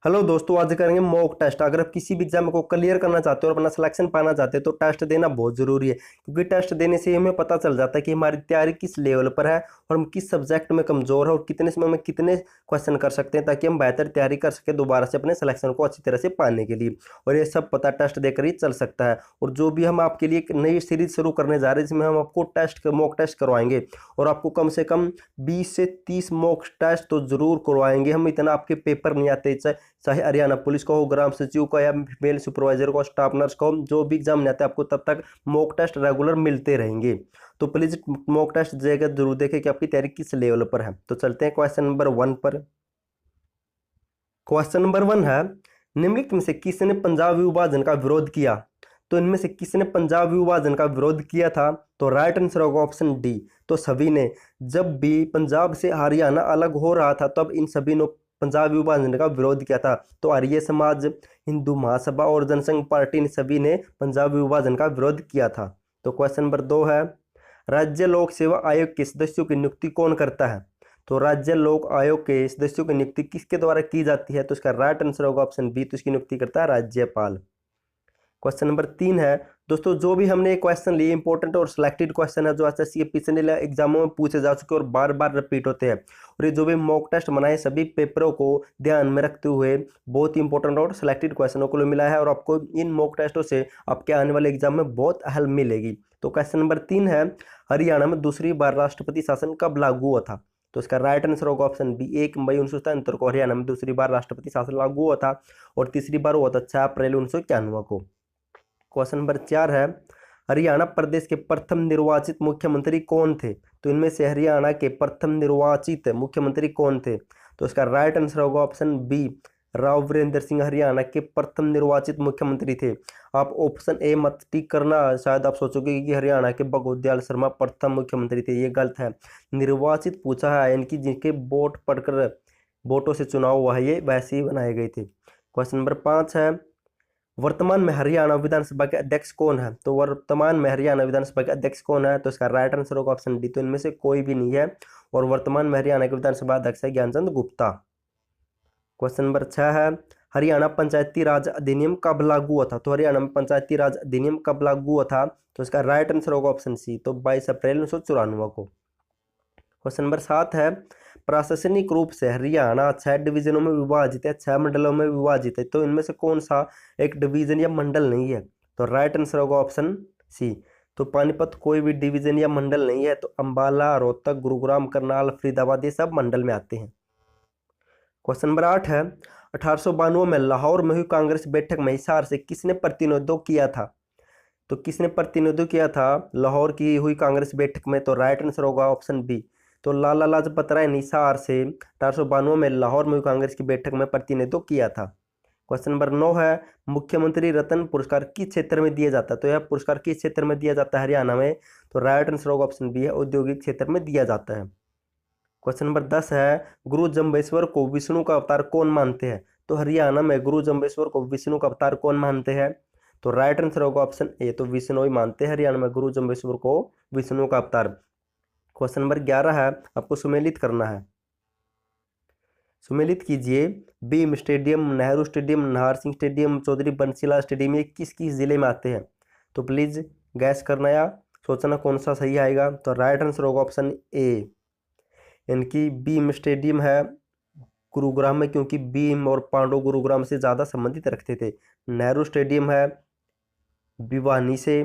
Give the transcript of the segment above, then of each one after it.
Hello दोस्तों, आज करेंगे मॉक टेस्ट। अगर आप किसी भी एग्जाम को क्लियर करना चाहते हो और अपना सिलेक्शन पाना चाहते हो तो टेस्ट देना बहुत जरूरी है, क्योंकि टेस्ट देने से हमें पता चल जाता है कि हमारी तैयारी किस लेवल पर है और हम किस सब्जेक्ट में कमजोर है और कितने समय में कितने क्वेश्चन कर सकते हैं, ताकि हम बेहतर तैयारी कर सके दोबारा से अपने सिलेक्शन को अच्छी तरह से पाने के लिए। और ये सब पता टेस्ट देकर ही चल सकता है। और जो भी हम आपके लिए एक नई सीरीज शुरू करने जा रहे हैं, जिसमें हम आपको मॉक टेस्ट करवाएंगे और आपको कम से कम 20 से 30 मॉक टेस्ट तो जरूर करवाएंगे हम। इतना आपके पेपर नहीं आते, चाहे हरियाणा पुलिस का हो, ग्राम सचिव का या मेल सुपरवाइजर का, स्टाफ नर्स का हो, जो भी एग्जाम नहीं आता आपको तब तक मॉक टेस्ट रेगुलर मिलते रहेंगे। तो प्लीज मॉक टेस्ट जगह जरूर देखें कि आपकी तैयारी किस लेवल पर है। तो चलते हैं क्वेश्चन नंबर 1 पर। क्वेश्चन नंबर 1 है, निम्नलिखित में से किसने पंजाब विभाजन का विरोध किया? तो इनमें से किसने पंजाब विभाजन का विरोध किया था? तो राइट आंसर होगा ऑप्शन डी। तो सभी ने। जब भी पंजाब से हरियाणा अलग हो रहा था तब इन सभी ने पंजाब विभाजन का विरोध किया था। तो आर्य समाज, हिंदू महासभा और जनसंघ पार्टी ने सभी ने पंजाब विभाजन का विरोध किया था। तो क्वेश्चन नंबर 2 है, राज्य लोक सेवा आयोग के सदस्यों की नियुक्ति कौन करता है? तो राज्य लोक आयोग के सदस्यों की नियुक्ति किसके द्वारा की जाती है? तो इसका राइट आंसर होगा ऑप्शन बी। तो इसकी नियुक्ति करता है राज्यपाल। क्वेश्चन नंबर 3 है, दोस्तों जो भी हमने क्वेश्चन लिए इंपॉर्टेंट और सिलेक्टेड क्वेश्चन है जो एसएससी के पिछले एग्जामों में पूछे जा चुके और बार बार रिपीट होते हैं। और ये जो भी मॉक टेस्ट बनाए सभी पेपरों को ध्यान में रखते हुए बहुत ही इंपॉर्टेंट और सिलेक्टेड क्वेश्चनों को मिला है, और आपको इन मॉक टेस्टों से आपके आने वाले एग्जाम में बहुत हेल्प मिलेगी। तो क्वेश्चन नंबर 3 है, हरियाणा में दूसरी बार राष्ट्रपति शासन कब लागू हुआ था? तो इसका राइट आंसर होगा ऑप्शन बी। 1 मई 1977 को हरियाणा में दूसरी बार राष्ट्रपति शासन लागू हुआ था और तीसरी बार हुआ था 6 अप्रैल 1991 को। क्वेश्चन नंबर 4 है, हरियाणा प्रदेश के प्रथम निर्वाचित मुख्यमंत्री कौन थे? तो इनमें से हरियाणा के प्रथम निर्वाचित मुख्यमंत्री कौन थे? तो इसका राइट आंसर होगा ऑप्शन बी। राव वीरेंद्र सिंह हरियाणा के प्रथम निर्वाचित मुख्यमंत्री थे। आप ऑप्शन ए मत टिक करना, शायद आप सोचोगे कि हरियाणा के भगवत दयाल शर्मा प्रथम मुख्यमंत्री थे। ये गलत है। निर्वाचित पूछा है, इनकी जिनके वोट पढ़कर वोटों से चुनाव हुआ है, ये वैसे ही बनाए गए थे। क्वेश्चन नंबर 5 है, वर्तमान में हरियाणा विधानसभा के अध्यक्ष कौन है? तो वर्तमान में हरियाणा विधानसभा के अध्यक्ष कौन है? तो इसका राइट आंसर होगा ऑप्शन डी। तो इनमें से कोई भी नहीं है और वर्तमान में हरियाणा के विधानसभा अध्यक्ष है ज्ञानचंद गुप्ता। क्वेश्चन नंबर 6 है, हरियाणा पंचायती राज अधिनियम कब लागू हुआ था? तो हरियाणा में पंचायती राज अधिनियम कब लागू हुआ था? तो इसका राइट आंसर होगा ऑप्शन सी। तो 22 अप्रैल 1994 को। क्वेश्चन नंबर 7 है, प्रशासनिक रूप से हरियाणा 6 डिवीजनों में विभाजित है, 6 मंडलों में विभाजित है। तो इनमें से कौन सा एक डिवीजन या मंडल नहीं है? तो राइट आंसर होगा ऑप्शन सी। तो पानीपत कोई भी डिवीजन या मंडल नहीं है। तो अंबाला, रोहतक, गुरुग्राम, करनाल, फरीदाबाद ये सब मंडल में आते हैं। क्वेश्चन नंबर 8 है, 1892 में लाहौर में हुई कांग्रेस बैठक में हिसार से किसने प्रतिनिधित्व किया था? तो किसने प्रतिनिधित्व किया था लाहौर की हुई कांग्रेस बैठक में? तो राइट आंसर होगा ऑप्शन बी। तो लाला लाजपत राय ने हिसार से 1892 में लाहौर में हुई कांग्रेस की बैठक में प्रतिनिधित्व किया था। क्वेश्चन नंबर 9 है, मुख्यमंत्री रत्न पुरस्कार किस क्षेत्र में दिया जाता है? तो यह पुरस्कार किस क्षेत्र में दिया जाता है हरियाणा में? तो राइट आंसर होगा ऑप्शन बी है, औद्योगिक क्षेत्र में दिया जाता है। क्वेश्चन नंबर 10 है, गुरु जम्बेश्वर को विष्णु का अवतार कौन मानते हैं? तो हरियाणा में गुरु जम्बेश्वर को विष्णु का अवतार कौन मानते हैं? तो राइट आंसर होगा ऑप्शन ए। तो विष्णु ही मानते हैं हरियाणा में गुरु जम्बेश्वर को विष्णु का अवतार। क्वेश्चन नंबर 11 है, आपको सुमेलित करना है। सुमेलित कीजिए, Bhim stadium, Nehru stadium, Nahar Singh stadium, Chaudhary Bansilal stadium ये किस किस जिले में आते हैं? तो प्लीज गैस करना या सोचना कौन सा सही आएगा। तो राइट आंसर होगा ऑप्शन ए। इनकी बीम स्टेडियम है गुरुग्राम में, क्योंकि भीम और पांडव गुरुग्राम से ज़्यादा संबंधित रखते थे। नेहरू स्टेडियम है भिवानी से,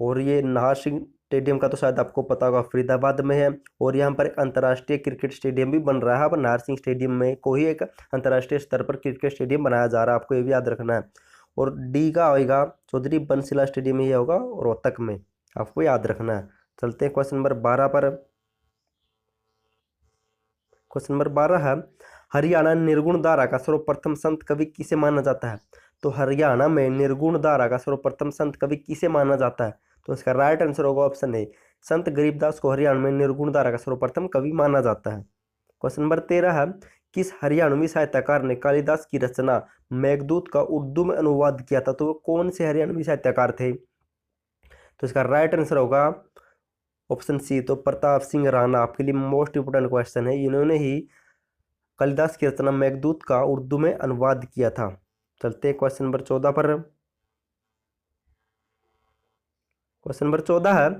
और ये नाहर सिंह स्टेडियम का तो शायद आपको पता होगा फरीदाबाद में है। और यहाँ पर एक अंतर्राष्ट्रीय क्रिकेट स्टेडियम भी बन रहा है। अब नाहर सिंह स्टेडियम में को ही एक अंतर्राष्ट्रीय स्तर पर क्रिकेट स्टेडियम बनाया जा रहा है, आपको ये भी याद रखना है। और डी का होगा चौधरी बंसीलाल स्टेडियम, ही होगा रोहतक में, आपको याद रखना है। चलते हैं क्वेश्चन नंबर 12 पर। क्वेश्चन नंबर 12 है, हरियाणा निर्गुण धारा का सर्वप्रथम संत कवि किसे माना जाता है? तो हरियाणा में निर्गुण धारा का सर्वप्रथम संत कवि किसे माना जाता है? तो इसका राइट आंसर होगा ऑप्शन ए। संत गरीबदास को हरियाणा में निर्गुण धारा का सर्वप्रथम कवि माना जाता है। क्वेश्चन नंबर 13 है, किस हरियाणवी साहित्यकार ने कालिदास की रचना मेघदूत का उर्दू में अनुवाद किया था? तो वो कौन से हरियाणवी साहित्यकार थे? तो इसका राइट आंसर होगा ऑप्शन सी। तो प्रताप सिंह राणा, आपके लिए मोस्ट इंपोर्टेंट क्वेश्चन है। इन्होंने ही कालिदास की रचना मेघदूत का उर्दू में अनुवाद किया था। चलते हैं क्वेश्चन नंबर 14 पर। क्वेश्चन नंबर 14 है,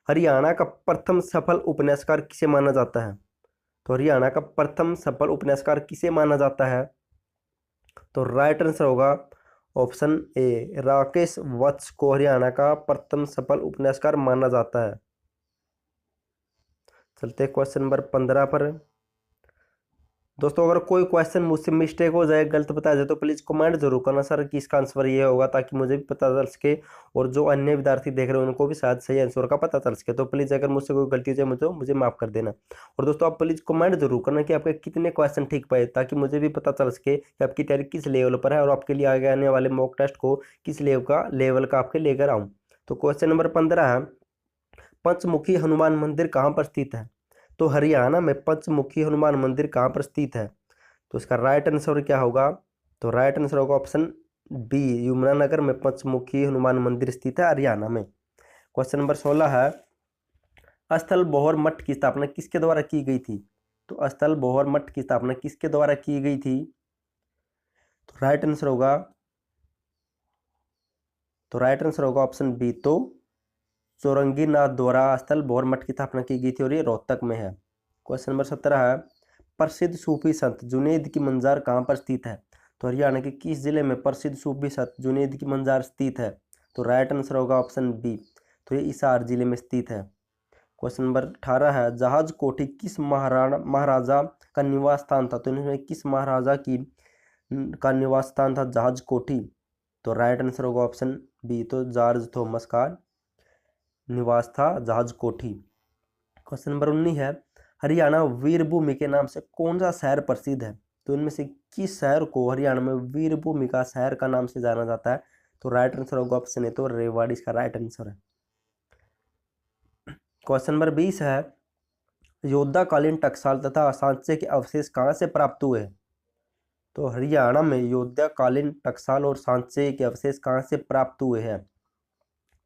हरियाणा का प्रथम सफल उपन्यासकार किसे माना जाता है? तो हरियाणा का प्रथम सफल उपन्यासकार किसे माना जाता है? तो राइट आंसर होगा ऑप्शन ए, राकेश वत्स को हरियाणा का प्रथम सफल उपन्यासकार माना जाता है। चलते हैं क्वेश्चन नंबर 15 पर। दोस्तों अगर कोई क्वेश्चन मुझसे मिस्टेक हो जाए, गलत बताया जाए, तो प्लीज़ कमेंट जरूर करना सर कि इसका आंसर ये होगा, ताकि मुझे भी पता चल सके और जो अन्य विद्यार्थी देख रहे हैं उनको भी शायद सही आंसर का पता चल सके। तो प्लीज़ अगर मुझसे कोई गलती हो जाए मुझे माफ़ कर देना। और दोस्तों आप प्लीज़ कमेंट जरूर करना कि आपके कितने क्वेश्चन ठीक पाए, ताकि मुझे भी पता चल सके कि आपकी तैयारी किस लेवल पर है और आपके लिए आगे आने वाले मॉक टेस्ट को किस लेवल का आपके लेकर आऊँ। तो क्वेश्चन नंबर 15 है, पंचमुखी हनुमान मंदिर कहाँ पर स्थित है? तो हरियाणा में पंचमुखी हनुमान मंदिर कहाँ पर स्थित है? तो इसका राइट आंसर क्या होगा? तो राइट आंसर होगा ऑप्शन बी, यमुनानगर में पंचमुखी हनुमान मंदिर स्थित है हरियाणा में। क्वेश्चन नंबर 16 है, स्थल बोहर मठ की स्थापना किसके द्वारा की गई थी? तो स्थल बोहर मठ की स्थापना किसके द्वारा की गई थी? तो राइट आंसर होगा ऑप्शन बी, तो चौरंगीनाथ द्वारा स्थल बोहर मठ की स्थापना की गई थी और ये रोहतक में है। क्वेश्चन नंबर 17 है, प्रसिद्ध सूफी संत जुनैद की मजार कहाँ पर स्थित है? तो हरियाणा के किस जिले में प्रसिद्ध सूफी संत जुनैद की मजार स्थित है? तो राइट आंसर होगा ऑप्शन बी, तो ये हिसार जिले में स्थित है। क्वेश्चन नंबर 18 है, जहाज कोठी किस महाराजा का निवास स्थान था? तो इनमें किस महाराजा का निवास स्थान था जहाज कोठी? तो राइट आंसर होगा ऑप्शन बी, तो जॉर्ज थॉमस का निवास था जहाज कोठी। क्वेश्चन नंबर 19 है, हरियाणा वीरभूमि के नाम से कौन सा शहर प्रसिद्ध है? तो इनमें से किस शहर को हरियाणा में वीरभूमि का शहर का नाम से जाना जाता है? तो राइट आंसर होगा ऑप्शन ए, तो रेवाड़ी इसका राइट आंसर है। क्वेश्चन नंबर 20 है, योद्धाकालीन टकसाल तथा सांचे के अवशेष कहाँ से प्राप्त हुए? तो हरियाणा में योद्धाकालीन टकसाल और सांचे के अवशेष कहाँ से प्राप्त हुए हैं?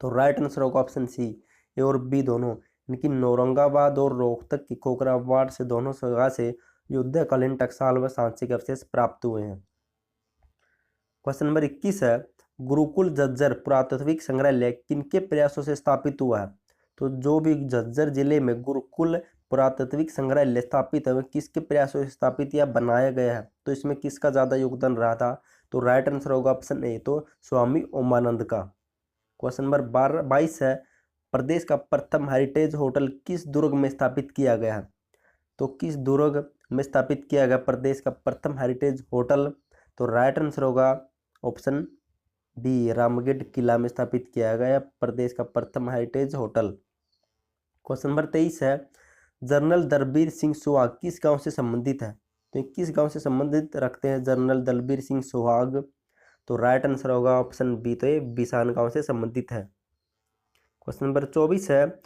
तो राइट आंसर होगा ऑप्शन सी, ए और बी दोनों। इनकी औरंगाबाद और रोहतक की खोखराबाद से दोनों जगह से युद्धकालीन टकसाल व सांचे के अवशेष प्राप्त हुए हैं। क्वेश्चन नंबर 21 है, गुरुकुल झज्जर पुरातात्विक संग्रहालय किनके प्रयासों से स्थापित हुआ है? तो जो भी झज्जर जिले में गुरुकुल पुरातात्विक संग्रहालय स्थापित है वह किसके प्रयासों से स्थापित या बनाया गया है? तो इसमें किसका ज़्यादा योगदान रहा था? तो राइट आंसर होगा ऑप्शन ए, तो स्वामी ओमानंद का। क्वेश्चन नंबर 22 है, प्रदेश का प्रथम हेरिटेज होटल किस दुर्ग में स्थापित किया गया है? तो किस दुर्ग में स्थापित किया गया प्रदेश का प्रथम हेरिटेज होटल? तो राइट आंसर होगा ऑप्शन बी, रामगढ़ किला में स्थापित किया गया प्रदेश का प्रथम हेरिटेज होटल। क्वेश्चन नंबर 23 है, जनरल दलबीर सिंह सुहाग किस गांव से संबंधित है? तो किस गांव से संबंधित रखते हैं जनरल दलबीर सिंह सुहाग? तो राइट आंसर होगा ऑप्शन बी, तो ये बिसान गांव से संबंधित है। क्वेश्चन नंबर 24 है,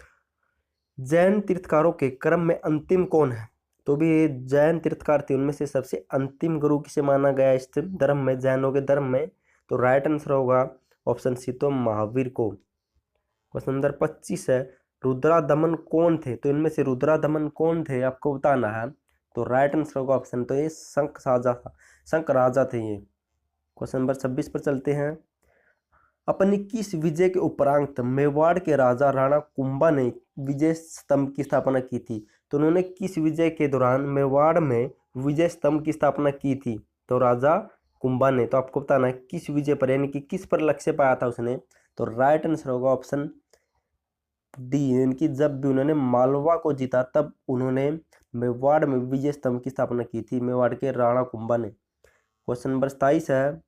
जैन तीर्थकारों के क्रम में अंतिम कौन है? तो भी ये जैन तीर्थकार थे उनमें से सबसे अंतिम गुरु किसे माना गया इस धर्म में, जैनों के धर्म में? तो राइट आंसर होगा ऑप्शन सी, तो महावीर को। क्वेश्चन नंबर 25 है, रुद्रादमन कौन थे? तो इनमें से रुद्रादमन कौन थे आपको बताना है। तो राइट आंसर होगा ऑप्शन, तो ये शंख राजा थे ये। क्वेश्चन नंबर 26 पर चलते हैं, अपनी किस विजय के उपरांत मेवाड़ के राजा राणा कुंभा ने विजय स्तंभ की स्थापना की थी? तो उन्होंने किस विजय के दौरान मेवाड़ में विजय स्तंभ की स्थापना की थी? तो राजा कुंभा ने। तो आपको बताना है किस विजय पर, यानी कि किस पर लक्ष्य पाया था उसने? तो राइट आंसर होगा ऑप्शन डी, यानी कि जब भी उन्होंने मालवा को जीता तब उन्होंने मेवाड़ में विजय स्तंभ की स्थापना की थी, मेवाड़ के राणा कुंभा ने। क्वेश्चन नंबर 27 है,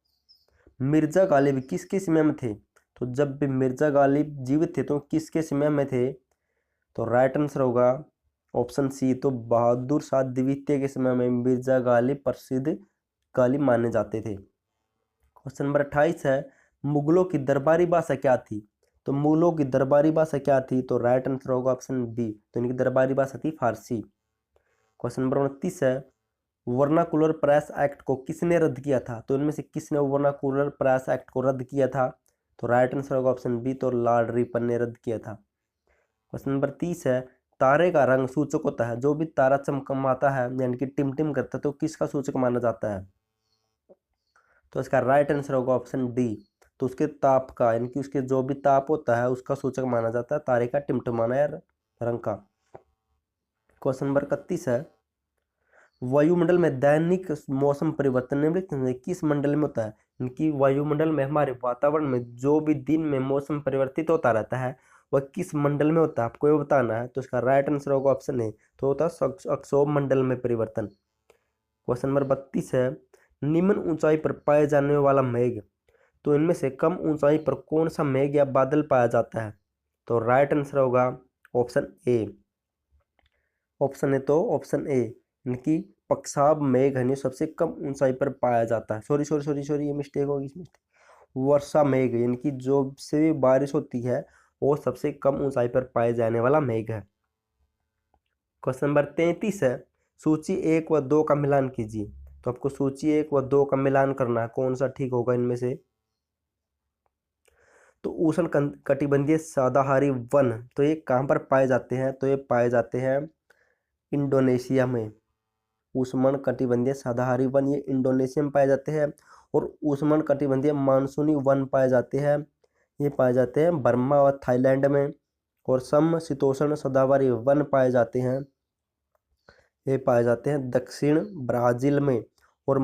मिर्जा गालिब किसके समय में थे? तो जब भी मिर्जा गालिब जीवित थे तो किसके समय में थे? तो राइट आंसर होगा ऑप्शन सी, तो बहादुर शाह द्वितीय के समय में मिर्जा गालिब प्रसिद्ध गालिब माने जाते थे। क्वेश्चन नंबर 28 है, मुगलों की दरबारी भाषा क्या थी? तो मुगलों की दरबारी भाषा क्या थी? तो राइट आंसर होगा ऑप्शन बी, तो इनकी दरबारी भाषा थी फारसी। क्वेश्चन नंबर 29 है, वर्नाकुलर प्रेस एक्ट को किसने रद्द किया था? तो इनमें से किसने वर्नाकुलर प्रेस एक्ट को रद्द किया था? तो राइट आंसर होगा ऑप्शन बी, तो लॉर्ड रिपन ने रद्द किया था। क्वेश्चन नंबर 30 है, तारे का रंग सूचक होता है, जो भी तारा चमकमाता है यानी कि टिमटिम करता है तो किसका सूचक माना जाता है? तो इसका राइट आंसर होगा ऑप्शन डी। तो उसके ताप का यानी कि उसके जो भी ताप होता है उसका सूचक माना जाता है तारे का टिमटिमाना या रंग का। क्वेश्चन नंबर 31 है, वायुमंडल में दैनिक मौसम परिवर्तन निम्नलिखित में किस मंडल में होता है? इनकी वायुमंडल में हमारे वातावरण में जो भी दिन में मौसम परिवर्तित होता रहता है वह किस मंडल में होता है, आपको ये बताना है। तो इसका राइट आंसर होगा ऑप्शन ए, तो होता है अक्षोभ मंडल में परिवर्तन। क्वेश्चन नंबर 32 है, निम्न ऊंचाई पर पाए जाने वाला मेघ, तो इनमें से कम ऊंचाई पर कौन सा मेघ या बादल पाया जाता है? तो राइट आंसर होगा ऑप्शन ए। ऑप्शन है तो ऑप्शन ए, इनकी पक्षाब मेघ है सबसे कम ऊंचाई पर पाया जाता है। सॉरी सॉरी सॉरी सॉरी, ये मिस्टेक होगी इसमें। वर्षा मेघ यानी कि जो से बारिश होती है वो सबसे कम ऊंचाई पर पाए जाने वाला मेघ है। क्वेश्चन नंबर 33 है, सूची 1 व 2 का मिलान कीजिए। तो आपको सूची 1 व 2 का मिलान करना है, कौन सा ठीक होगा इनमें से? तो उष्ण कटिबंधीय सदाहरी वन, तो ये कहाँ पर पाए जाते हैं? तो ये पाए जाते हैं इंडोनेशिया में। उष्ण कटिबंधीय सदाहरी वन ये इंडोनेशिया में पाए जाते हैं। और उष्ण कटिबंधीय मानसूनी वन पाए जाते हैं, ये पाए जाते हैं बर्मा और थाईलैंड में। और समशीतोष्ण सदाहरी वन पाए जाते हैं, ये पाए जाते हैं दक्षिण ब्राज़ील में। और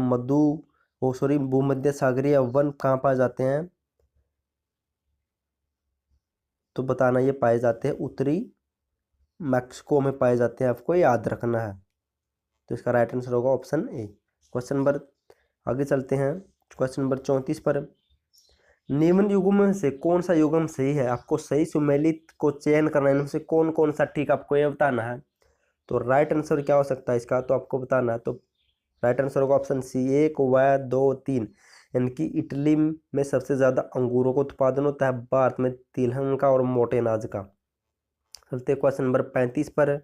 भूमध्य सागरीय वन कहाँ पाए जाते हैं? तो बताना, ये पाए जाते हैं उत्तरी मैक्सिको में पाए जाते हैं, आपको याद रखना है। तो इसका राइट आंसर होगा ऑप्शन ए। क्वेश्चन नंबर, आगे चलते हैं क्वेश्चन नंबर 34 पर, निम्न युग्म में से कौन सा युग्म सही है? आपको सही सुमेलित को चयन करना है, इनमें से कौन कौन सा ठीक आपको ये बताना है। तो राइट आंसर क्या हो सकता है इसका, तो आपको बताना है। तो राइट आंसर होगा ऑप्शन सी, 1 व 2 3। इनकी इटली में सबसे ज़्यादा अंगूरों का उत्पादन होता है, भारत में तिलहन का और मोटे अनाज का। चलते क्वेश्चन नंबर 35 पर,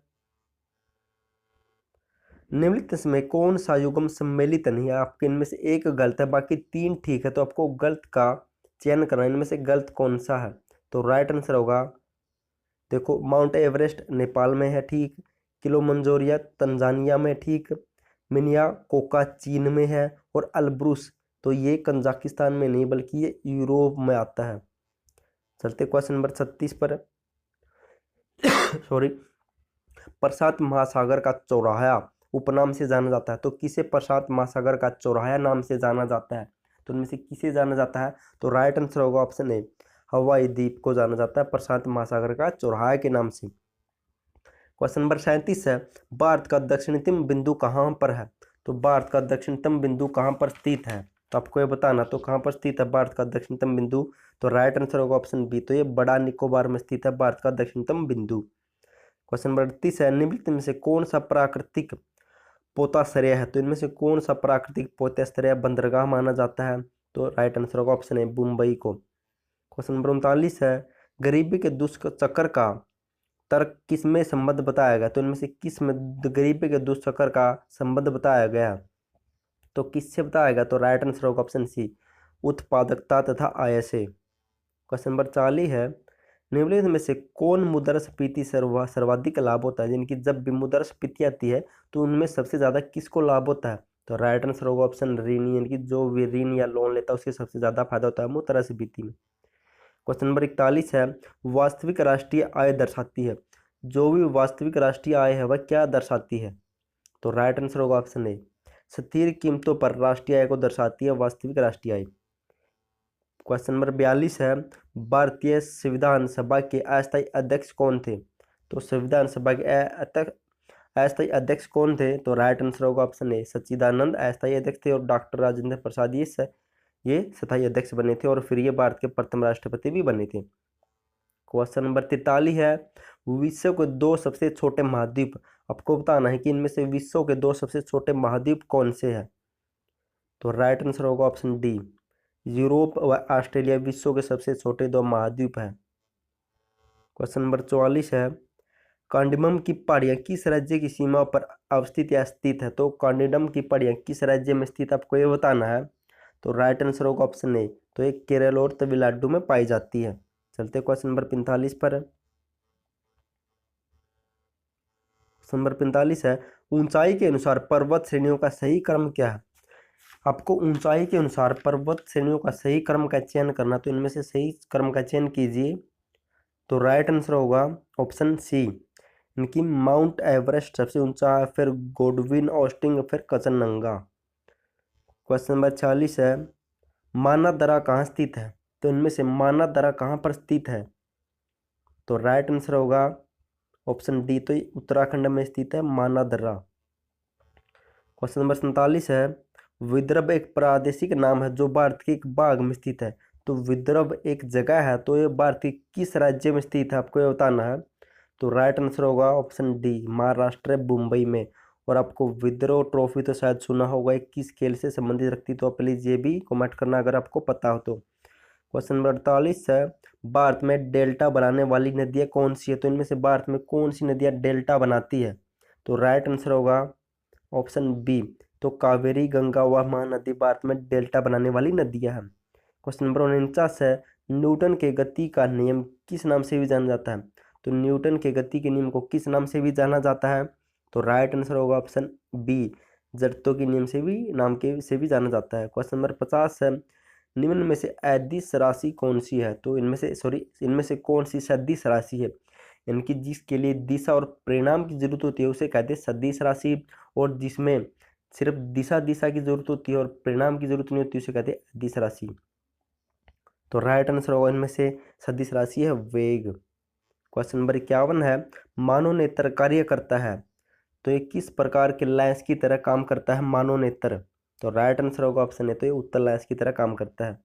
निम्नलिखित में कौन सा युग्म सम्मिलित नहीं है? आपके इनमें से एक गलत है, बाकी 3 ठीक है, तो आपको गलत का चयन करना है, इनमें से गलत कौन सा है। तो राइट आंसर होगा, देखो, माउंट एवरेस्ट नेपाल में है ठीक, किलोमंजोरिया तंजानिया में ठीक, मिनिया कोका चीन में है, और अल्ब्रुस तो ये कजाकिस्तान में नहीं बल्कि ये यूरोप में आता है। चलते क्वेश्चन नंबर 36 पर सॉरी, प्रशांत महासागर का चौराहा उपनाम से जाना जाता है, तो किसे प्रशांत महासागर का चौराहा नाम से जाना जाता है? तो इनमें से किसे जाना जाता है? तो राइट आंसर होगा ऑप्शन ए, हवाई द्वीप को जाना जाता है प्रशांत महासागर का चौराहा के नाम से। क्वेश्चन नंबर 37 है, भारत का दक्षिणतम बिंदु कहाँ पर है? तो भारत का दक्षिणतम बिंदु कहाँ पर स्थित है? तो आपको ये बताना, तो कहाँ पर स्थित है भारत का दक्षिणतम बिंदु? तो राइट आंसर होगा ऑप्शन बी, तो ये बड़ा निकोबार में स्थित है भारत का दक्षिणतम बिंदु। क्वेश्चन नंबर 38 है, निम्नलिखित में से कौन सा प्राकृतिक पोताश्रय है? तो इनमें से कौन सा प्राकृतिक पोताश्रय बंदरगाह माना जाता है? तो राइट आंसर होगा ऑप्शन है मुंबई को। क्वेश्चन नंबर 39 है, गरीबी के दुष्चक्र का तर्क किस में संबंध बताया गया? तो इनमें से किस में गरीबी के दुष्चक्र का संबंध बताया गया? तो किससे बताया गया? तो राइट आंसर होगा ऑप्शन सी, उत्पादकता तथा आय से। क्वेश्चन नंबर 40 है, निम्नलिखित में से कौन मुद्रास्फीति सर्वाधिक लाभ होता है? जिनकी जब भी मुद्रास्फीति आती है तो उनमें सबसे ज़्यादा किसको लाभ होता है? तो राइट आंसर होगा ऑप्शन ऋण, यानी कि जो भी ऋण या लोन लेता है उससे सबसे ज़्यादा फायदा होता है मुद्रास्फीति में। क्वेश्चन नंबर 41 है, वास्तविक राष्ट्रीय आय दर्शाती है, जो भी वास्तविक राष्ट्रीय आय है वह क्या दर्शाती है? तो राइट आंसर होगा ऑप्शन ए, स्थिर कीमतों पर राष्ट्रीय आय को दर्शाती है वास्तविक राष्ट्रीय आय। क्वेश्चन नंबर 42 है, भारतीय संविधान सभा के अस्थायी अध्यक्ष कौन थे? तो संविधान सभा के अस्थायी अध्यक्ष कौन थे? तो राइट आंसर होगा ऑप्शन ए, सच्चिदानंद अस्थायी अध्यक्ष थे, और डॉक्टर राजेंद्र प्रसाद ये स्थायी अध्यक्ष बने थे, और फिर ये भारत के प्रथम राष्ट्रपति भी बने थे। क्वेश्चन नंबर 43 है, विश्व के 2 सबसे छोटे महाद्वीप, आपको बताना है कि इनमें से विश्व के 2 सबसे छोटे महाद्वीप कौन से हैं? तो राइट आंसर होगा ऑप्शन डी, यूरोप व ऑस्ट्रेलिया विश्व के सबसे छोटे 2 महाद्वीप हैं। क्वेश्चन नंबर 44 है, कांडीमम की पहाड़ियाँ किस राज्य की सीमा पर अवस्थित या स्थित है? तो कांडीमम की पहाड़ियाँ किस राज्य में स्थित, आपको ये बताना है। तो राइट आंसर होगा ऑप्शन ए, तो ये केरल और तमिलनाडु में पाई जाती है। चलते क्वेश्चन नंबर 45 पर, क्वेश्चन नंबर 45 है, ऊंचाई के अनुसार पर्वत श्रेणियों का सही क्रम क्या है। आपको ऊंचाई के अनुसार पर्वत श्रेणियों का सही क्रम का चयन करना, तो इनमें से सही क्रम का चयन कीजिए। तो राइट आंसर होगा ऑप्शन सी, इनकी माउंट एवरेस्ट सबसे ऊंचा है, फिर गोडविन ऑस्टिन, फिर कचनजंगा। क्वेश्चन नंबर 46 है, मानादरा कहाँ स्थित है। तो इनमें से मानादरा कहाँ पर स्थित है। तो राइट आंसर होगा ऑप्शन डी, तो ये उत्तराखंड में स्थित है मानादरा। क्वेश्चन नंबर 47 है, विदर्भ एक प्रादेशिक नाम है जो भारत के एक भाग में स्थित है। तो विदर्भ एक जगह है, तो ये भारत के किस राज्य में स्थित है, आपको ये बताना है। तो राइट आंसर होगा ऑप्शन डी, महाराष्ट्र मुंबई में। और आपको विद्रोह ट्रॉफी तो शायद सुना होगा, ये किस खेल से संबंधित रखती, तो आप प्लीज ये भी कमेंट करना अगर आपको पता हो तो। क्वेश्चन नंबर 48 है, भारत में डेल्टा बनाने वाली नदियाँ कौन सी है। तो इनमें से भारत में कौन सी नदियाँ डेल्टा बनाती है। तो राइट आंसर होगा ऑप्शन बी, तो कावेरी, गंगा व महानदी भारत में डेल्टा बनाने वाली नदियाँ हैं। क्वेश्चन नंबर 49 है, न्यूटन के गति का नियम किस नाम से भी जाना जाता है। तो न्यूटन के गति के नियम को किस नाम से भी जाना जाता है। तो राइट आंसर होगा ऑप्शन बी, जड़त्व के नियम से भी जाना जाता है। क्वेश्चन नंबर 50 है, निम्न में से अदिश राशि कौन सी है। तो इनमें से कौन सी सदिश राशि है। इनकी जिसके लिए दिशा और परिणाम की जरूरत होती है उसे कहते हैं सदिश राशि, और जिसमें सिर्फ दिशा की जरूरत होती है और परिणाम की जरूरत नहीं होती उसे कहते हैं अदिश राशि। तो राइट आंसर होगा इनमें से सदिश राशि है वेग। क्वेश्चन नंबर 51 है, मानव नेत्र कार्य करता है। तो ये किस प्रकार के लेंस की तरह काम करता है मानव नेत्र। तो राइट आंसर होगा ऑप्शन है, तो ये उत्तल लेंस की तरह काम करता है।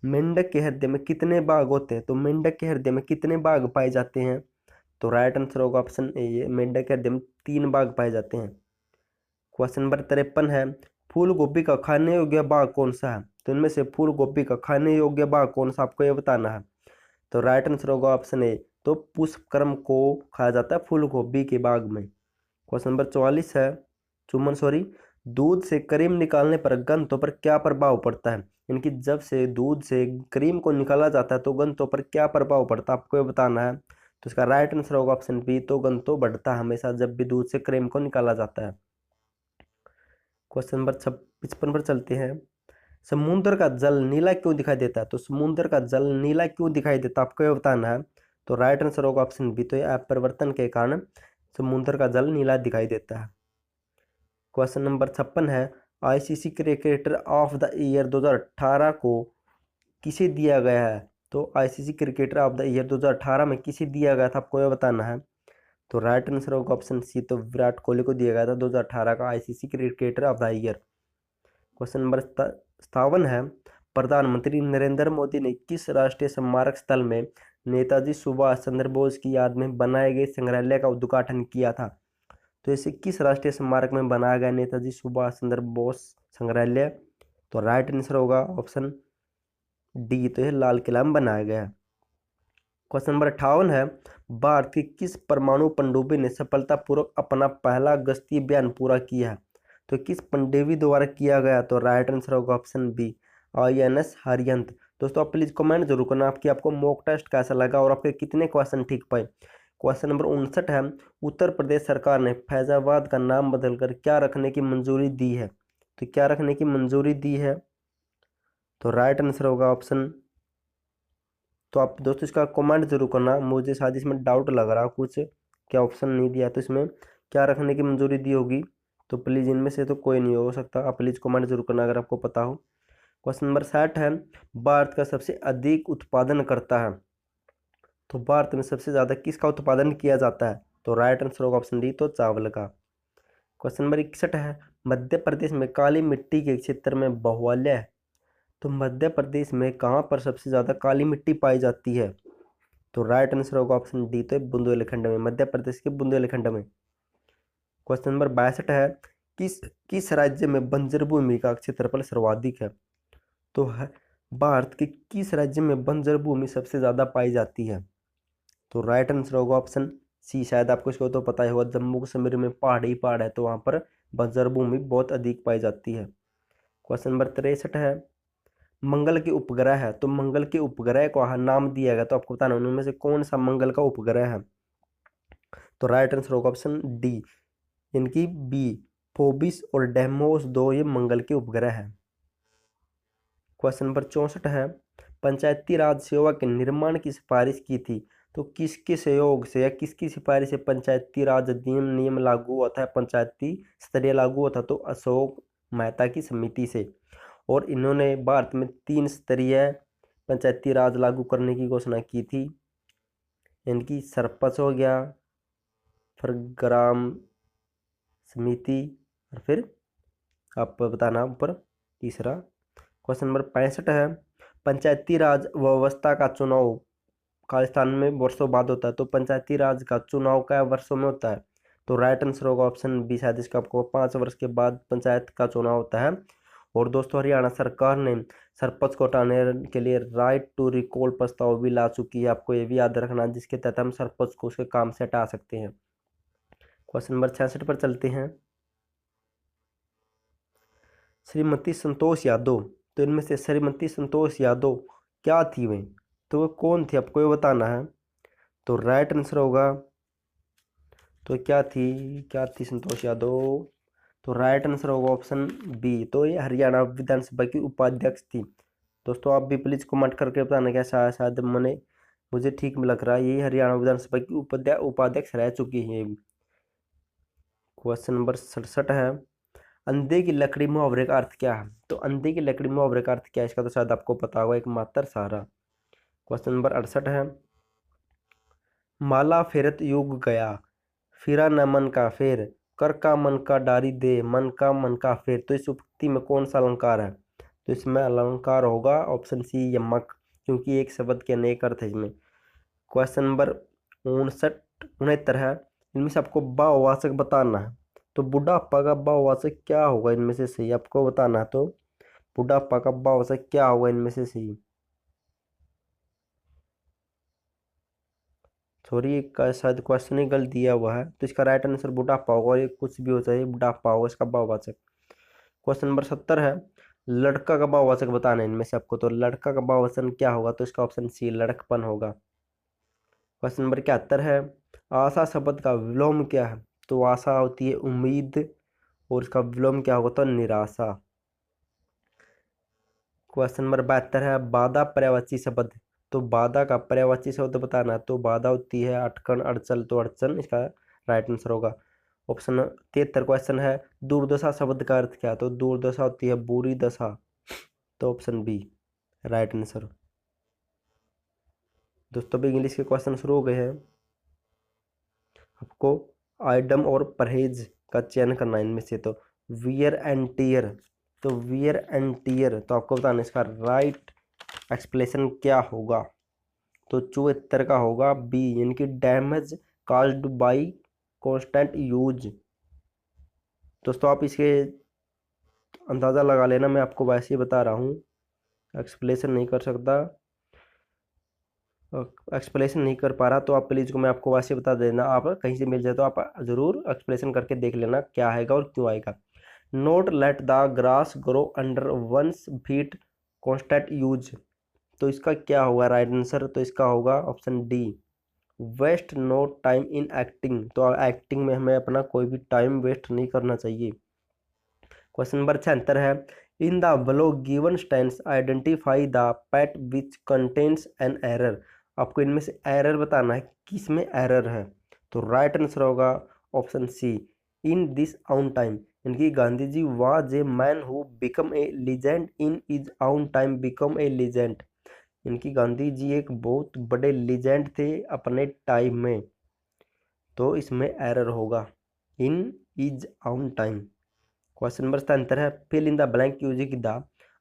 मेंढक के हृदय में कितने भाग होते हैं। तो मेंढक के हृदय में कितने भाग पाए जाते हैं। तो राइट आंसर होगा ऑप्शन ए, ये मेंढक के हृदय में 3 भाग पाए जाते हैं। क्वेश्चन नंबर 53 है, फूल गोभी का खाने योग्य भाग कौन सा है। तो इनमें से फूल गोभी का खाने योग्य भाग कौन सा, आपको ये बताना है। तो राइट आंसर होगा ऑप्शन ए, तो पुष्पक्रम को खाया जाता है फूल गोभी के भाग में। क्वेश्चन नंबर 44 है, दूध से क्रीम निकालने पर गंतों पर क्या प्रभाव पड़ता है। इनकी जब से दूध से क्रीम को निकाला जाता है तो गंतों पर क्या प्रभाव पड़ता है, आपको ये बताना है। तो इसका राइट आंसर होगा ऑप्शन बी, तो गंतों बढ़ता है हमेशा जब भी दूध से क्रीम को निकाला जाता है। क्वेश्चन नंबर 55 पर चलते हैं, समुद्र का जल नीला क्यों दिखाई देता है। तो समुद्र का जल नीला क्यों दिखाई देता है, आपको ये बताना है। तो राइट आंसर होगा ऑप्शन बी, तो ये अपरिवर्तन के कारण समुद्र का जल नीला दिखाई देता है। क्वेश्चन नंबर 56 है, ICC cricketer of the year 2018 को किसे दिया गया है। तो ICC cricketer of the year 2018 में किसे दिया गया था, आपको यह बताना है। तो राइट आंसर होगा ऑप्शन सी, तो विराट कोहली को दिया गया था 2018 का ICC cricketer of the year. Question number 57 है, प्रधानमंत्री नरेंद्र मोदी ने किस राष्ट्रीय स्मारक स्थल में नेताजी सुभाष चंद्र बोस की याद में बनाए गए संग्रहालय का उद्घाटन किया था। तो इसे किस राष्ट्रीय स्मारक में बनाया गया नेताजी सुभाष चंद्र बोस संग्रहालय। तो राइट आंसर होगा ऑप्शन डी, तो यह लाल किला में बनाया गया है। क्वेश्चन नंबर 58 है, भारत की किस परमाणु पनडुब्बी ने सफलतापूर्वक अपना पहला गश्ती अभियान पूरा किया है। तो किस पनडुब्बी द्वारा किया गया। तो राइट आंसर होगा ऑप्शन बी, आईएनएस अरिहंत। दोस्तों आप प्लीज कमेंट जरूर करना आपकी आपको मॉक टेस्ट कैसा लगा और आपके कितने क्वेश्चन ठीक पाए। क्वेश्चन नंबर 59 है, उत्तर प्रदेश सरकार ने फैजाबाद का नाम बदलकर क्या रखने की मंजूरी दी है। तो क्या रखने की मंजूरी दी है। तो राइट आंसर होगा ऑप्शन, तो आप दोस्तों इसका कमेंट जरूर करना, मुझे शायद इसमें डाउट लग रहा कुछ, क्या ऑप्शन नहीं दिया तो इसमें क्या रखने की मंजूरी दी होगी। तो प्लीज़ इनमें से तो कोई नहीं हो सकता, आप प्लीज़ कमेंट जरूर करना अगर आपको पता हो। क्वेश्चन नंबर 60 है, भारत का सबसे अधिक उत्पादन करता है। तो भारत में सबसे ज़्यादा किसका उत्पादन किया जाता है। तो राइट आंसर होगा ऑप्शन डी, तो चावल का। क्वेश्चन नंबर 61 है, मध्य प्रदेश में काली मिट्टी के क्षेत्र में बहुल्य है। तो मध्य प्रदेश में कहाँ पर सबसे ज़्यादा काली मिट्टी पाई जाती है। तो राइट आंसर होगा ऑप्शन डी, तो बुंदेलखंड में, मध्य प्रदेश के बुंदेलखंड में। क्वेश्चन नंबर 62 है, किस राज्य में बंजर भूमि का क्षेत्रफल सर्वाधिक है। तो है भारत के किस राज्य में बंजर भूमि सबसे ज़्यादा पाई जाती है। तो राइट आंसर होगा ऑप्शन सी, शायद आपको इसको तो पता ही होगा, जम्मू कश्मीर में पहाड़ ही पहाड़ है तो वहाँ पर बंजर भूमि बहुत अधिक पाई जाती है। क्वेश्चन नंबर 63 है, मंगल के उपग्रह है। तो मंगल के उपग्रह को नाम दिया गया, तो आपको बताना उनमें से कौन सा मंगल का उपग्रह है। तो राइट आंसर होगा ऑप्शन डी, इनकी बी। फोबिस और डेमोस दो ये मंगल के उपग्रह हैं। क्वेश्चन नंबर 64 है, पंचायती राज सेवा के निर्माण की सिफारिश की थी, तो किसके सहयोग से या किसकी सिफारिश से पंचायती राज अधिनियम नियम लागू हुआ था, पंचायती स्तरीय लागू हुआ था? तो अशोक मेहता की समिति से। और इन्होंने भारत में 3 स्तरीय पंचायती राज लागू करने की घोषणा की थी। इनकी सरपंच हो गया, फिर ग्राम समिति, और फिर आप बताना ऊपर तीसरा। क्वेश्चन नंबर 65 है, पंचायती राज व्यवस्था का चुनाव खालिस्तान में वर्षों बाद होता है, तो पंचायती राज का चुनाव क्या वर्षों में होता है? तो राइट आंसर होगा ऑप्शन बी, शायद इसका आपको 5 वर्ष के बाद पंचायत का चुनाव होता है। और दोस्तों हरियाणा सरकार ने सरपंच को हटाने के लिए राइट टू रिकॉल प्रस्ताव भी ला चुकी है, आपको ये भी याद रखना, जिसके तहत हम सरपंच को उसके काम से हटा सकते हैं। क्वेश्चन नंबर 66 पर चलते हैं। श्रीमती संतोष यादव, तो इनमें से श्रीमती संतोष यादव क्या थी वे? तो वो कौन थी, आपको ये बताना है। तो राइट आंसर होगा, तो क्या थी संतोष यादव? तो राइट आंसर होगा ऑप्शन बी, तो ये हरियाणा विधानसभा की उपाध्यक्ष थी। दोस्तों आप भी प्लीज कमेंट करके बताना क्या शायद मुझे ठीक लग रहा है, ये हरियाणा विधानसभा की उपाध्यक्ष रह चुकी है। क्वेश्चन नंबर 67 है, अंधे की लकड़ी मुहावरे का अर्थ क्या है? तो अंधे की लकड़ी मुहावरे का अर्थ क्या है, इसका तो शायद आपको पता होगा, एकमात्र सहारा। क्वेश्चन नंबर 68 है, माला फेरत युग गया, फिरा न मन का फेर, कर का मन का डारी दे, मन का फेर। तो इस उक्ति में कौन सा अलंकार है? तो इसमें अलंकार होगा ऑप्शन सी, यमक, क्योंकि एक शब्द के अनेक अर्थ है इसमें। क्वेश्चन नंबर 69 है, इनमें से आपको भाववाचक बताना है। तो बुढ़ापा का भाववाचक क्या होगा इनमें से सही, आपको बताना है। तो बुढ़ापा का भाववाचक क्या होगा इनमें से सही? सॉरी का शायद क्वेश्चन ही गलत दिया हुआ है, तो इसका राइट आंसर बुढ़ापा होगा, और ये कुछ भी हो जाए बुढ़ापा होगा इसका भाववाचक। क्वेश्चन नंबर 70 है, लड़का का भाववाचक बताना है इनमें से आपको। तो लड़का का भाववाचक क्या होगा? तो इसका ऑप्शन सी, लड़कपन होगा। क्वेश्चन नंबर 71 है, आशा शब्द का विलोम क्या है? तो आशा होती है उम्मीद, और इसका विलोम क्या होगा? तो निराशा। क्वेश्चन नंबर 72 है, बाधा पर्यायवाची शब्द। तो बाधा का पर्यायवाची शब्द बताना है। तो बाधा होती है अटकन, अड़चन, तो अड़चन इसका राइट आंसर होगा। ऑप्शन 73 क्वेश्चन है, दुर्दशा शब्द का अर्थ क्या है? तो दुर्दशा होती है बुरी दशा, तो ऑप्शन बी राइट आंसर। दोस्तों भी इंग्लिश के क्वेश्चन शुरू हो गए हैं, आपको आइटम और परहेज का चयन करना है इनमें से। तो वियर एंड टीयर, तो वियर एंड टीयर, तो आपको बताना इसका राइट एक्सप्लेनेशन क्या होगा? तो 74 का होगा बी, यानी कि damage caused by constant use. दोस्तों आप इसके अंदाज़ा लगा लेना, मैं आपको वैसे ही बता रहा हूँ, एक्सप्लेनेशन नहीं कर सकता, एक्सप्लेनेशन नहीं कर पा रहा, तो आप प्लीज़ को मैं आपको वैसे बता देना, आप कहीं से मिल जाए तो आप ज़रूर एक्सप्लेनेशन करके देख लेना क्या आएगा और क्यों आएगा। Note let the grass grow under one's feet constant use, तो इसका क्या होगा राइट आंसर? तो इसका होगा option D, waste no time in acting, तो एक्टिंग में हमें अपना कोई भी टाइम वेस्ट नहीं करना चाहिए। क्वेश्चन नंबर 76 है, in the below given sentence identify the part which contains an error, आपको इनमें से एरर बताना है, किस में एरर है? तो राइट आंसर होगा option C, in this own time, इनकी Gandhi ji was a man who become a legend in is own time become a legend, इनकी गांधी जी एक बहुत बड़े लीजेंड थे अपने टाइम में, तो इसमें एरर होगा in is own time. Question number 77 है, fill in the blank using the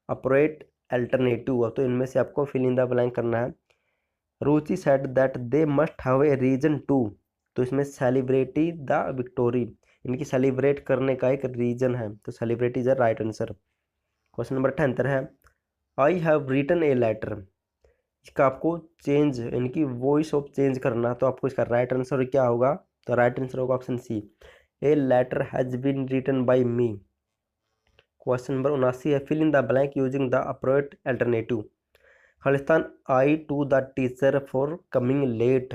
appropriate alternative, तो इनमें से आपको फिल इन द ब्लैंक करना है। Ruchi said that they must have a reason to, तो इसमें सेलिब्रिटी द विक्टोरी, इनकी सेलिब्रेट करने का एक रीजन है, तो celebrity is right answer. Question number 78 है, I have written a letter, इसका आपको चेंज, इनकी वॉइस ऑफ चेंज करना, तो आपको इसका राइट आंसर क्या होगा? तो राइट आंसर होगा option C, a letter has been written by me. Question number 79 है, fill in the blank using the appropriate alternative, खालिस्तान I to the teacher for coming late,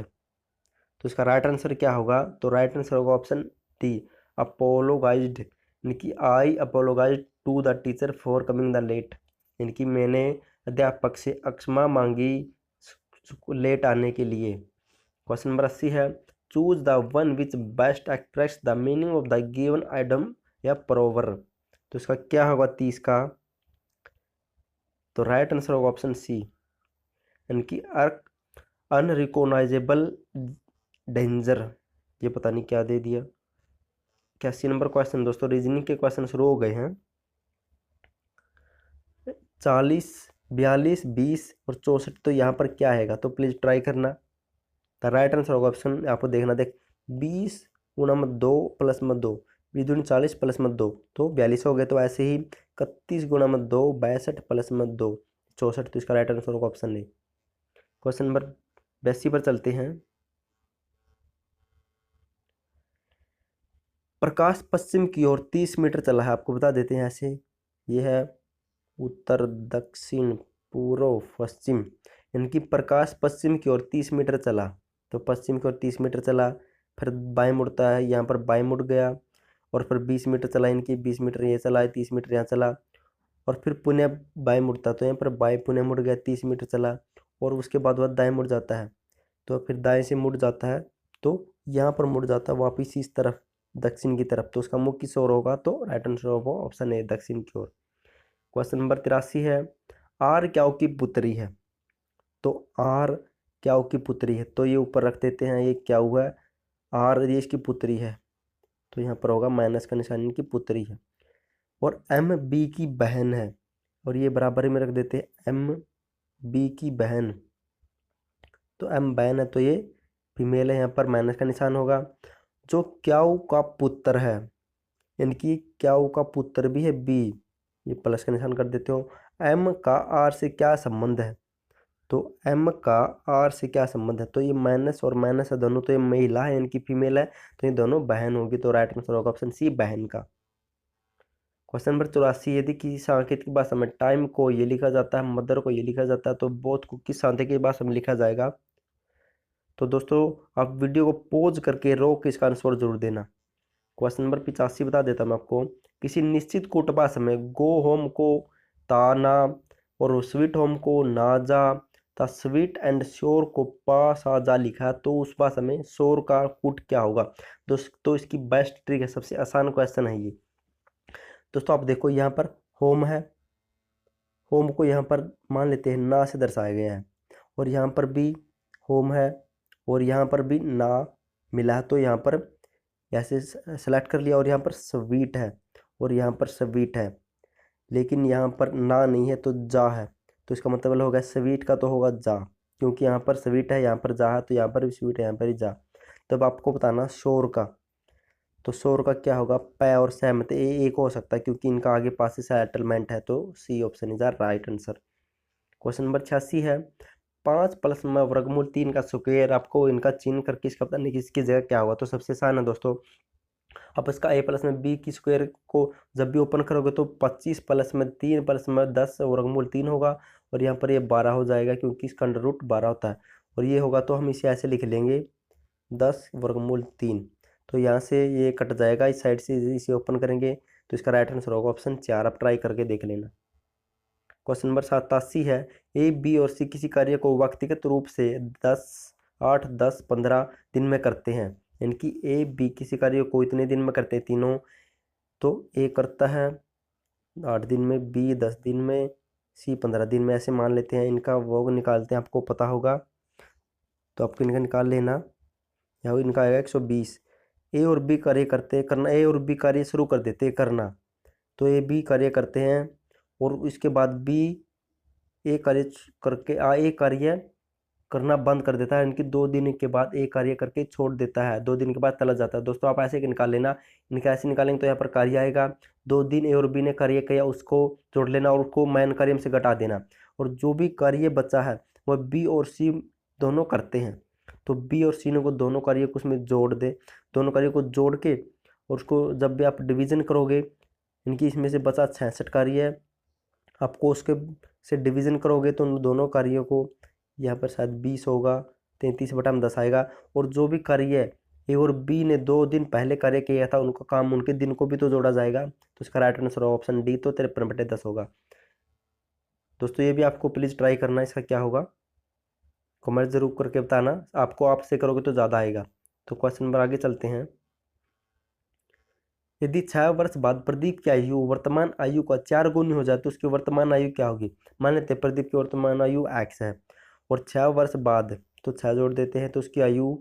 तो इसका राइट आंसर क्या होगा? तो राइट आंसर होगा option D, apologized. यानी कि I apologize to the teacher for coming the late. यानी कि मैंने अध्यापक से क्षमा मांगी लेट आने के लिए। क्वेश्चन नंबर 80 है, choose the one which best express the meaning of the given item या प्रोवर्ब। तो इसका क्या होगा 30 का? तो राइट आंसर होगा ऑप्शन सी, यानी कि अनरिकॉग्नाइजेबल डेंजर। ये पता नहीं क्या दे दिया। 81 नंबर क्वेश्चन दोस्तों, रीजनिंग के क्वेश्चन शुरू हो गए हैं। 40, 42, 20 और 64 तो यहाँ पर क्या आएगा? तो प्लीज़ ट्राई करना। द राइट आंसर होगा ऑप्शन, आपको देखना, देख 20 गुणा मत 2 प्लस मत 2, 20 दूनी 40 प्लस मत 2 तो 42 हो गए। तो ऐसे ही 31 गुणा मत 2 62 प्लस मत 2 64। तो इसका राइट आंसर होगा ऑप्शन ए। क्वेश्चन नंबर 82 पर चलते हैं। प्रकाश पश्चिम की ओर 30 मीटर चला है, आपको बता देते हैं ऐसे। ये है उत्तर, दक्षिण, पूर्व, पश्चिम। यानी कि प्रकाश पश्चिम की ओर 30 मीटर चला, तो पश्चिम की ओर 30 मीटर चला, फिर बाएं मुड़ता है, यहाँ पर बाएं मुड़ गया, और फिर 20 मीटर चला, इनकी 20 मीटर ये चला, 30 मीटर यहाँ चला, और फिर पुनः बाएं मुड़ता, तो यहाँ पर बाएं पुनः मुड़ गया, 30 मीटर चला, और उसके बाद वह दाएं मुड़ जाता है, तो फिर दाएं से मुड़ जाता है, तो यहाँ पर मुड़ जाता है वापिस इस तरफ, दक्षिण की तरफ। तो उसका मुख किस ओर होगा? तो राइट आंसर होगा ऑप्शन ए, दक्षिण की ओर। क्वेश्चन नंबर 83 है, आर क्याऊ की पुत्री है। तो आर क्याऊ की पुत्री है, तो ये ऊपर रख देते हैं, ये क्याऊ है, आर ये इसकी पुत्री है, तो यहाँ पर होगा माइनस का निशान, इनकी पुत्री है। और एम बी की बहन है, और ये बराबर में रख देते हैं, एम बी की बहन, तो एम बहन है, तो ये फीमेल है, यहाँ पर माइनस का निशान होगा। जो क्याऊ का पुत्र है, यानी कि क्याऊ का पुत्र भी है बी, ये प्लस का निशान कर देते हो। एम का आर से क्या संबंध है? तो एम का आर से क्या संबंध है? तो ये माइनस और माइनस है दोनों, तो ये महिला है, इनकी फीमेल है, तो ये दोनों बहन होगी। तो राइट आंसर होगा ऑप्शन सी, बहन का। क्वेश्चन नंबर 84, यदि किसी सांकेतिक भाषा में टाइम को ये लिखा जाता है, मदर को ये लिखा जाता है, तो बोथ को किस सांकेतिक भाषा में लिखा जाएगा? तो दोस्तों आप वीडियो को पॉज करके रोक के इसका आंसर जरूर देना। क्वेश्चन नंबर 85 बता देता मैं आपको। किसी निश्चित कूट भाषा में गो होम को ताना और स्वीट होम को नाजा, द स्वीट एंड श्योर को पासाजा लिखा है, तो उस भाषा में शोर का कूट क्या होगा? दोस्तों इसकी बेस्ट ट्रिक है, सबसे आसान क्वेश्चन है ये। दोस्तों आप देखो यहाँ पर होम है, होम को यहाँ पर मान लेते हैं ना से दर्शाया गया है, और यहाँ पर भी होम है, और यहाँ पर भी ना मिला है, तो यहाँ पर ऐसे सेलेक्ट कर लिया, और यहाँ पर स्वीट है, और यहाँ पर स्वीट है, लेकिन यहाँ पर ना नहीं है, तो जा है, तो इसका मतलब होगा स्वीट का तो होगा जा, क्योंकि यहाँ पर स्वीट है, यहाँ पर जा है, तो यहाँ पर भी स्वीट है, यहाँ पर ही जा। तब आपको बताना शोर का, तो शोर का क्या होगा? पै और सहमत, एक हो सकता है, क्योंकि इनका आगे पास से सेटलमेंट है, तो C option is our right answer. Question number 86 है, 5 प्लस में वर्गमूल 3 का स्क्वायर, आपको इनका चिन्ह करके इसका पता नहीं कि इसकी जगह क्या होगा। तो सबसे आसान है दोस्तों, आप इसका a प्लस में b की स्क्वायर को जब भी ओपन करोगे तो 25 प्लस में 3 प्लस में 10 वर्गमूल 3 होगा, और यहाँ पर ये 12 हो जाएगा, क्योंकि इसका अंडर रूट 12 होता है, और ये होगा, तो हम इसे ऐसे लिख लेंगे 10 वर्गमूल 3। तो यहाँ से ये कट जाएगा, इस साइड से इसे ओपन करेंगे, तो इसका राइट आंसर होगा ऑप्शन 4। आप ट्राई करके देख लेना। क्वेश्चन नंबर 87 है, ए बी और सी किसी कार्य को व्यक्तिगत रूप से 8, 10, 15 दिन में करते हैं, यानी कि ए बी किसी कार्य को इतने दिन में करते हैं तीनों, तो ए करता है 8 दिन में, बी 10 दिन में, सी 15 दिन में, ऐसे मान लेते हैं। इनका वो निकालते हैं, आपको पता होगा, तो आपको इनका निकाल लेना। यहाँ इनका आएगा 120। ए और बी कार्य करते हैं, करना, ए और बी कार्य शुरू कर देते हैं करना, तो ए बी कार्य करते हैं, और इसके बाद बी ए कार्य करके ए कार्य करना बंद कर देता है, इनकी 2 दिन के बाद ए कार्य करके छोड़ देता है, 2 दिन के बाद चला जाता है। दोस्तों आप ऐसे निकाल लेना, इनका ऐसे निकालेंगे तो यहाँ पर कार्य आएगा, 2 दिन ए और बी ने कार्य किया उसको जोड़ लेना, और उसको मैन कार्य से घटा देना, और जो भी कार्य बचा है वह बी और सी दोनों करते हैं, तो बी और सी ने को दोनों कार्य को उसमें जोड़ दे, दोनों कार्य को जोड़ के, और उसको जब भी आप डिवीजन करोगे, इनकी इसमें से बचा 66 कार्य है, आपको उसके से डिवीज़न करोगे तो उन दोनों कार्यों को, यहाँ पर शायद 20 होगा, 33/10 आएगा। और जो भी कार्य ए और बी ने 2 दिन पहले कार्य किया था उनका काम उनके दिन को भी तो जोड़ा जाएगा, तो इसका राइट आंसर ऑप्शन डी, तो 53/10 होगा। दोस्तों ये भी आपको प्लीज़ ट्राई करना, इसका क्या होगा कमेंट जरूर करके बताना, आपको आपसे करोगे तो ज़्यादा आएगा। तो क्वेश्चन नंबर आगे चलते हैं। यदि 6 वर्ष बाद प्रदीप की आयु वर्तमान आयु का 4 गुनी हो जाए तो उसकी वर्तमान आयु क्या होगी। मान लेते हैं प्रदीप की वर्तमान आयु x है और 6 वर्ष बाद, तो 6 जोड़ देते हैं तो उसकी आयु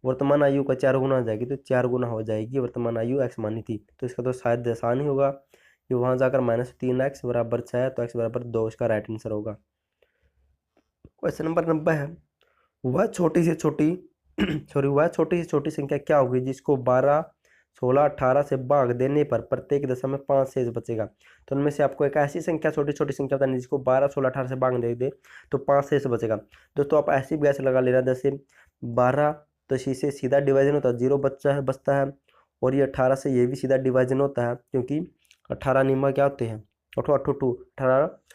वर्तमान आयु का 4 गुना हो जाएगी, तो 4 गुना हो जाएगी वर्तमान आयु x मानी थी। तो इसका तो शायद आसान ही होगा, ये वहाँ जाकर -3x बराबर 6 तो x बराबर 2 इसका राइट आंसर होगा। क्वेश्चन नंबर 90 है, वह छोटी से छोटी वह छोटी से छोटी संख्या क्या होगी जिसको 12, 16, 18 से भाग देने पर प्रत्येक दशा में 5 शेष बचेगा। तो उनमें से आपको एक ऐसी संख्या छोटी छोटी संख्या बतानी जिसको 12, 16, 18 से भाग दे तो 5 शेष बचेगा। दोस्तों आप ऐसी भी गैस लगा लेना, जैसे 12 तो इसी से सीधा डिवाइजन होता है, 0 बचता है, और ये 18 से ये भी सीधा डिवाइजन होता है, क्योंकि 18 निम्न क्या होते हैं 18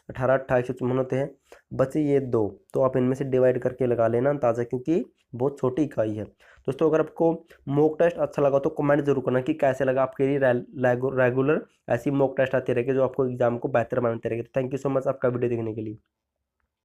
154 होते हैं, बचे ये 2, तो आप इनमें से डिवाइड करके लगा लेना अंदाजा, क्योंकि बहुत छोटी इकाई है। दोस्तों अगर आपको मॉक टेस्ट अच्छा लगा तो कमेंट जरूर करना कि कैसे लगा आपके लिए। रेगुलर ऐसी मॉक टेस्ट आती रहेगी जो आपको एग्जाम को बेहतर बनाते रहेगी। तो थैंक यू सो मच आपका वीडियो देखने के लिए।